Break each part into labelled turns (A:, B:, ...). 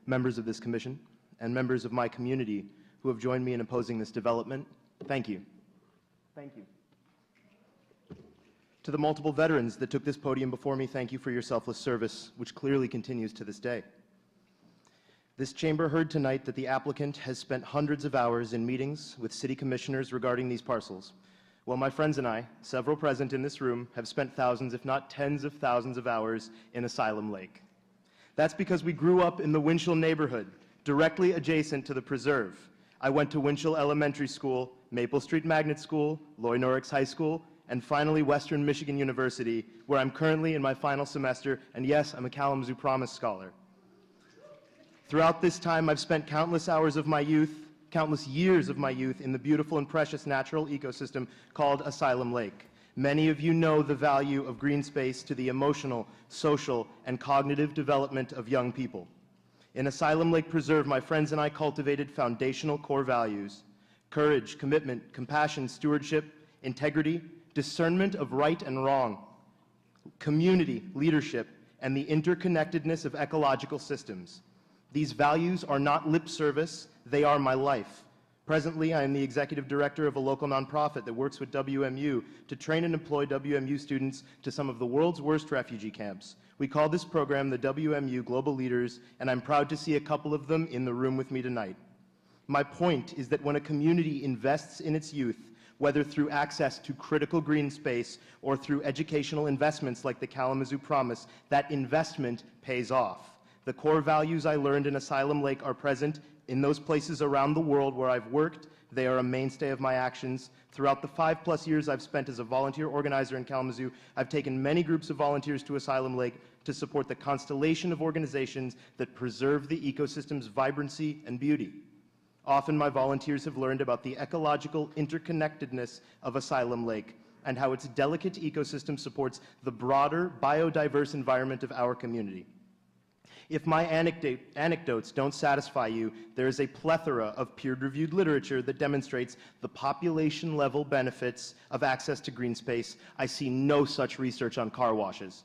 A: Members of this commission and members of my community who have joined me in opposing this development, thank you. Thank you. To the multiple veterans that took this podium before me, thank you for your selfless service, which clearly continues to this day. This chamber heard tonight that the applicant has spent hundreds of hours in meetings with city commissioners regarding these parcels. Well, my friends and I, several present in this room, have spent thousands, if not tens of thousands of hours in Asylum Lake. That's because we grew up in the Winchell neighborhood, directly adjacent to the preserve. I went to Winchell Elementary School, Maple Street Magnet School, Loy Norrix High School, and finally Western Michigan University, where I'm currently in my final semester, and yes, I'm a Kalamazoo Promise Scholar. Throughout this time, I've spent countless hours of my youth, countless years of my youth in the beautiful and precious natural ecosystem called Asylum Lake. Many of you know the value of green space to the emotional, social, and cognitive development of young people. In Asylum Lake Preserve, my friends and I cultivated foundational core values: courage, commitment, compassion, stewardship, integrity, discernment of right and wrong, community, leadership, and the interconnectedness of ecological systems. These values are not lip service, they are my life. Presently, I am the executive director of a local nonprofit that works with WMU to train and employ WMU students to some of the world's worst refugee camps. We call this program the WMU Global Leaders, and I'm proud to see a couple of them in the room with me tonight. My point is that when a community invests in its youth, whether through access to critical green space or through educational investments like the Kalamazoo Promise, that investment pays off. The core values I learned in Asylum Lake are present in those places around the world where I've worked. They are a mainstay of my actions. Throughout the 5+ years I've spent as a volunteer organizer in Kalamazoo, I've taken many groups of volunteers to Asylum Lake to support the constellation of organizations that preserve the ecosystem's vibrancy and beauty. Often my volunteers have learned about the ecological interconnectedness of Asylum Lake and how its delicate ecosystem supports the broader biodiverse environment of our community. If my anecdotes don't satisfy you, there is a plethora of peer-reviewed literature that demonstrates the population-level benefits of access to green space. I see no such research on car washes.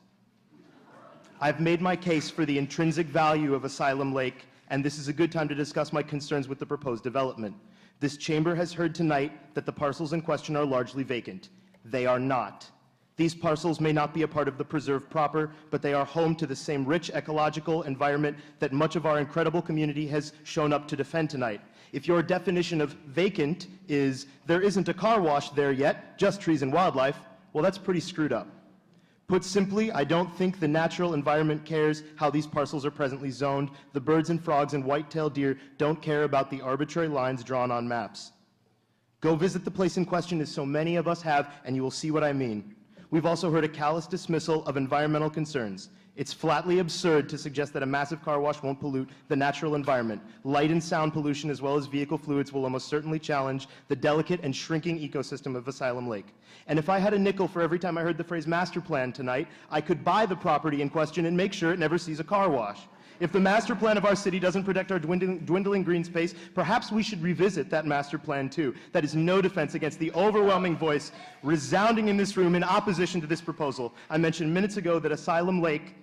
A: I've made my case for the intrinsic value of Asylum Lake, and this is a good time to discuss my concerns with the proposed development. This chamber has heard tonight that the parcels in question are largely vacant. They are not. These parcels may not be a part of the preserve proper, but they are home to the same rich ecological environment that much of our incredible community has shown up to defend tonight. If your definition of vacant is there isn't a car wash there yet, just trees and wildlife, well, that's pretty screwed up. Put simply, I don't think the natural environment cares how these parcels are presently zoned. The birds and frogs and white-tailed deer don't care about the arbitrary lines drawn on maps. Go visit the place in question, as so many of us have, and you will see what I mean. We've also heard a callous dismissal of environmental concerns. It's flatly absurd to suggest that a massive car wash won't pollute the natural environment. Light and sound pollution, as well as vehicle fluids, will almost certainly challenge the delicate and shrinking ecosystem of Asylum Lake. And if I had a nickel for every time I heard the phrase master plan tonight, I could buy the property in question and make sure it never sees a car wash. If the master plan of our city doesn't protect our dwindling green space, perhaps we should revisit that master plan too. That is no defense against the overwhelming voice resounding in this room in opposition to this proposal. I mentioned minutes ago that Asylum Lake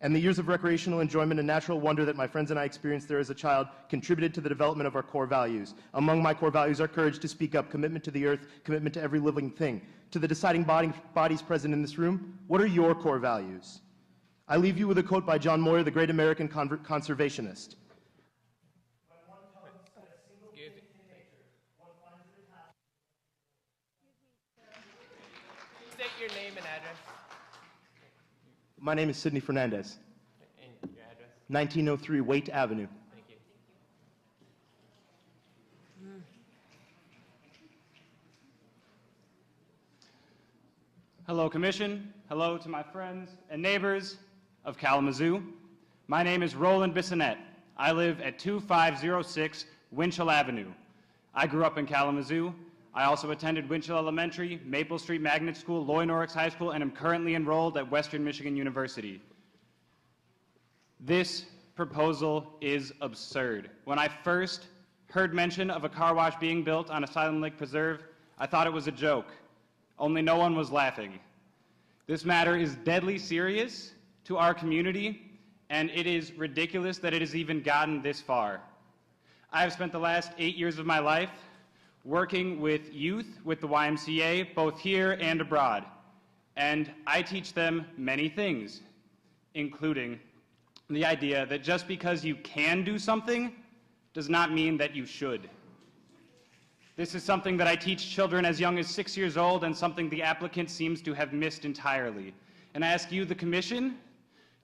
A: and the years of recreational enjoyment and natural wonder that my friends and I experienced there as a child contributed to the development of our core values. Among my core values are courage to speak up, commitment to the earth, commitment to every living thing. To the deciding bodies present in this room, what are your core values? I leave you with a quote by John Moyer, the great American conservationist.
B: State your name and address.
A: My name is Sidney Fernandez.
B: And your address?
A: 1903 Waite Avenue.
B: Thank you.
C: Hello, Commission. Hello to my friends and neighbors of Kalamazoo. My name is Roland Bissonette. I live at 2506 Winchell Avenue. I grew up in Kalamazoo. I also attended Winchell Elementary, Maple Street Magnet School, Loy Norrix High School, and am currently enrolled at Western Michigan University. This proposal is absurd. When I first heard mention of a car wash being built on Asylum Lake Preserve, I thought it was a joke, only no one was laughing. This matter is deadly serious, to our community, and it is ridiculous that it has even gotten this far. I have spent the last 8 years of my life working with youth with the YMCA, both here and abroad, and I teach them many things, including the idea that just because you can do something does not mean that you should. This is something that I teach children as young as 6 years old, and something the applicant seems to have missed entirely. And I ask you, the Commission,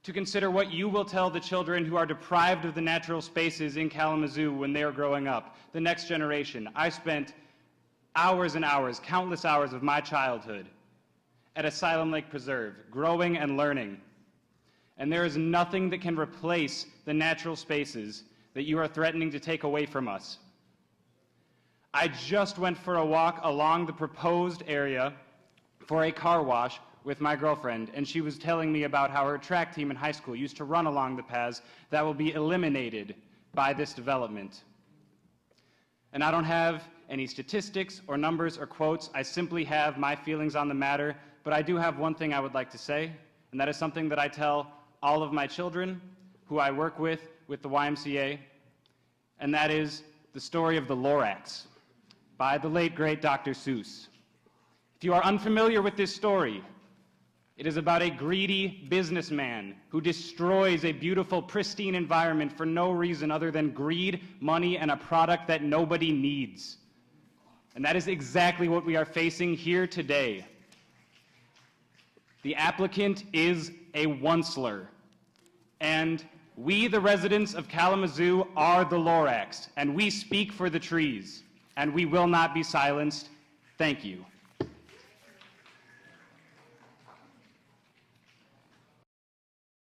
C: to consider what you will tell the children who are deprived of the natural spaces in Kalamazoo when they are growing up, the next generation. I spent hours and hours, countless hours of my childhood at Asylum Lake Preserve, growing and learning. And there is nothing that can replace the natural spaces that you are threatening to take away from us. I just went for a walk along the proposed area for a car wash with my girlfriend, and she was telling me about how her track team in high school used to run along the paths that will be eliminated by this development. And I don't have any statistics or numbers or quotes. I simply have my feelings on the matter, but I do have one thing I would like to say, and that is something that I tell all of my children who I work with the YMCA, and that is the story of the Lorax by the late, great Dr. Seuss. If you are unfamiliar with this story, it is about a greedy businessman who destroys a beautiful, pristine environment for no reason other than greed, money, and a product that nobody needs. And that is exactly what we are facing here today. The applicant is a Onceler, and we, the residents of Kalamazoo, are the Lorax, and we speak for the trees, and we will not be silenced. Thank you.